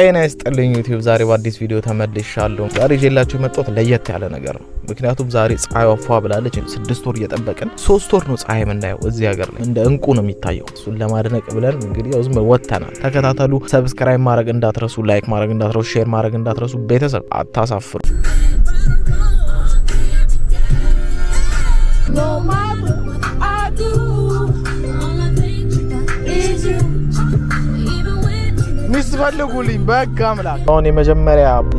ጤና ይስጥልኝ ዩቲዩብ ዛሬ በአዲስ ቪዲዮ ተመልሻለሁ። ዛሬ ይዤላችሁ የመጣሁት ለየት ያለ ነገር ነው። ምክንያቱም ዛሬ ፀሐይ ወፏ ብላለች። 6 ወር እየጠበቀን 3 ወር ነው ፀሐይ የምናየው እዚህ ሀገር ላይ እንደ እንቁ ነው የሚታየው። እሱን ለማድነቅ ብለን እንግዲህ ያው ዝም ወጥተናል። ተከታተሉ። ሰብስክራይብ ማድረግ እንዳትረሱ፣ ላይክ ማድረግ እንዳትረሱ፣ ሼር ማድረግ እንዳትረሱ። ቤተሰብ አታሳፍሩ። ሚስት ፈልጉልኝ በጋ አምላክ። አሁን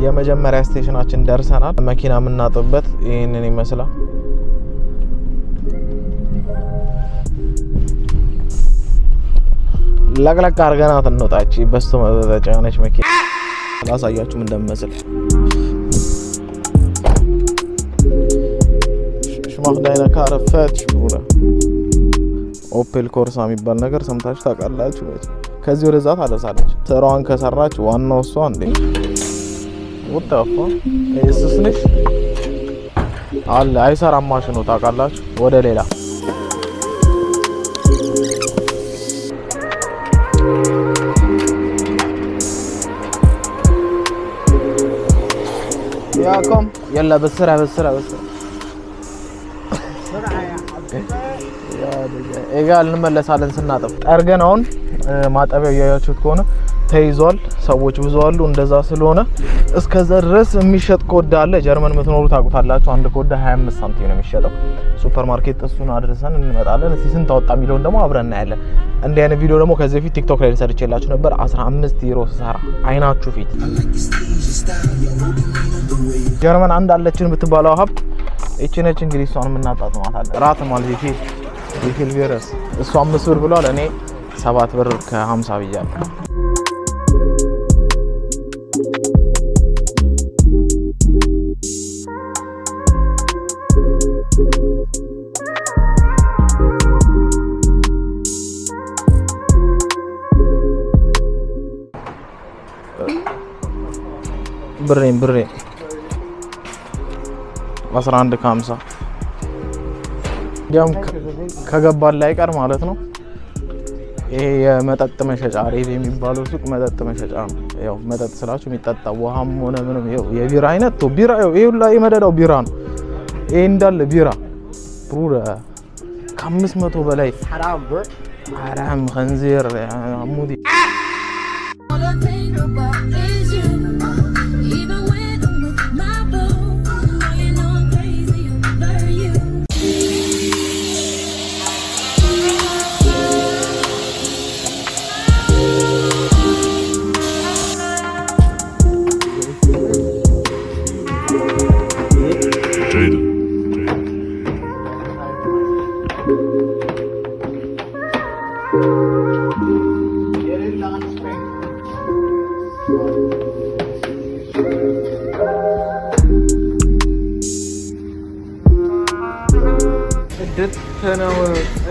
የመጀመሪያ ስቴሽናችን ደርሰናል። መኪና የምናጥብበት ይሄንን ይመስላል። ለቅለቅ አድርገናት እንወጣች። በስቶ ተጫነች መኪና ላሳያችሁ ምን እንደምመስል። ሽማግዳይና ካረፈት ሽሩራ ኦፔል ኮርሳ የሚባል ነገር ሰምታችሁ ታውቃላችሁ? ከዚህ ወደዛ ታደርሳለች። ስራዋን ከሰራች ዋናው እሷ እንዴ ወጣፋ እሱስንሽ አለ አይሰራም ማሽኑ ታውቃላችሁ? ወደ ሌላ ያቆም يلا በስራ ኤጋል እንመለሳለን ስናጥብ። ጠርገናውን ማጠቢያው ያያችሁት ከሆነ ተይዟል። ሰዎች ብዙ አሉ። እንደዛ ስለሆነ እስከዛ ድረስ የሚሸጥ ኮዳ አለ። ጀርመን የምትኖሩ ታውቁታላችሁ። አንድ ኮዳ 25 ሳንቲም ነው የሚሸጠው ሱፐር ማርኬት። እሱን አድርሰን እንመጣለን። እስቲ ስንት አወጣ የሚለውን ደግሞ አብረን እናያለን። እንዲህ አይነት ቪዲዮ ደግሞ ከዚህ በፊት ቲክቶክ ላይ ሰርቼላችሁ ነበር። 15 ዩሮ ሰራ አይናችሁ ፊት። ጀርመን አንድ አለችን የምትባለው ሀብት እቺ ነች። እንግዲህ እሷን የምናጣጥማታለን። ራት ማለት ይሄ ቪረስ እሷ 5 ብር ብሏል። እኔ 7 ብር ከ50 ብያለሁ። ብሬ 11 ከ50 እንዲያውም ከገባን ላይ ቀር ማለት ነው። ይሄ የመጠጥ መሸጫ አሬብ የሚባለው ሱቅ መጠጥ መሸጫ ነው። ያው መጠጥ ስላችሁ የሚጠጣ ውሃም ሆነ ምንም ይኸው የቢራ አይነት ነው። ቢራ ይሄ ሁላ የመደዳው ቢራ ነው። ይሄ እንዳለ ቢራ ብሩረ ከ500 በላይ ሐራም خنزير አሙዲ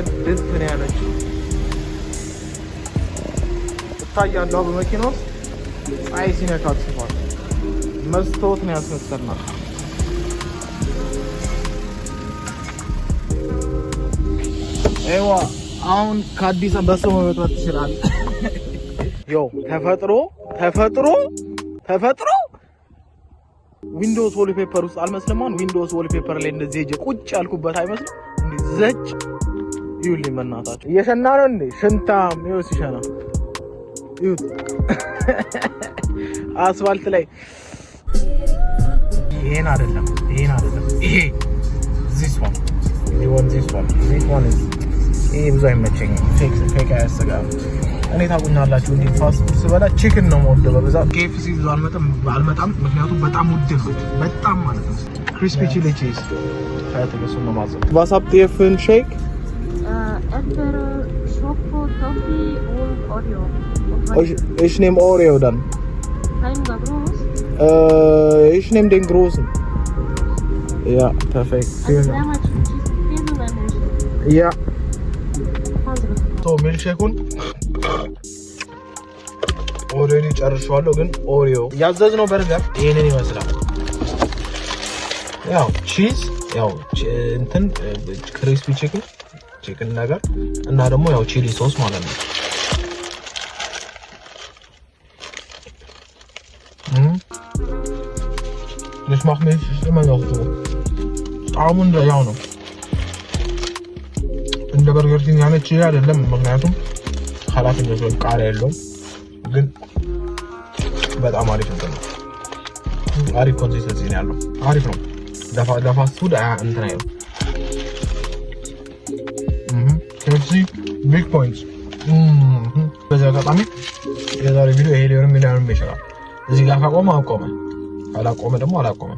እድት ነው ያለችው። ታያለው በመኪና ውስጥ ፀሐይ ሲነካት ሲሆን መስታወት ነው ያስመሰልናል። አይዋ አሁን ከአዲስ አበባ መጥራት ይችላል። ዮ ተፈጥሮ ዊንዶውስ ዋልፔፐር ውስጥ አልመስልማን። ዊንዶውስ ዋልፔፐር ላይ እንደዚህ ሄጄ ቁጭ ያልኩበት አይመስልም። እንዴ ዘጭ ይውልኝ መናታችሁ እየሸና ነው እንዴ ሽንታም ይው ሲሸና ይው አስፋልት ላይ ይሄን አይደለም ይሄ this one ይሄ ብዙ አይመቸኝም። ፌክ አያስጋም። እኔ ታውቁኛላችሁ እንዴ ፋስት ፉድ ስበላ ቺክን ነው የምወደው በብዛት። KFC ብዙ አልመጣም ምክንያቱም በጣም ውድ ነው። በጣም ማለት ነው። ክሪስፒ ቺሊ ቺዝ ታያተገሱ ነው ማለት ነው። Was habt ihr für einen Shake? Entweder Schoko, Toffee und Oreo. Ich nehme Oreo dann. Klein oder groß? Ich nehme den großen. Ja, perfekt. Also dreimal Cheese und ein Milchshake. Ja. So, Milchshake und ኦሬዲ ጨርሻለሁ። ግን ኦሪዮ ያዘዝነው በርገር ይሄንን ይመስላል። ያው ቺዝ ያው እንትን ክሪስፒ ቺክን ነገር እና ደግሞ ያው ቺሊ ሶስ ማለት ነው። macht mich immer noch so. ጣዕሙ ያው ነው እንደ በርገር ኪንግ ያነች አይደለም ምክንያቱም ኃላፊነት ወይ ቃሪያ የለውም ግን በጣም አሪፍ ነው አሪፍ ኮንሲስተንሲ ነው ያለው አሪፍ ነው ለፋስት ፉድ እንትን አይደለም KFC ቢግ ፖይንትስ በዛ አጋጣሚ የዛሬ ቪዲዮ ይሄ ሊሆን ይችላል እዚህ ጋር ካቆመ አቆመ አላቆመ ደግሞ አላቆመ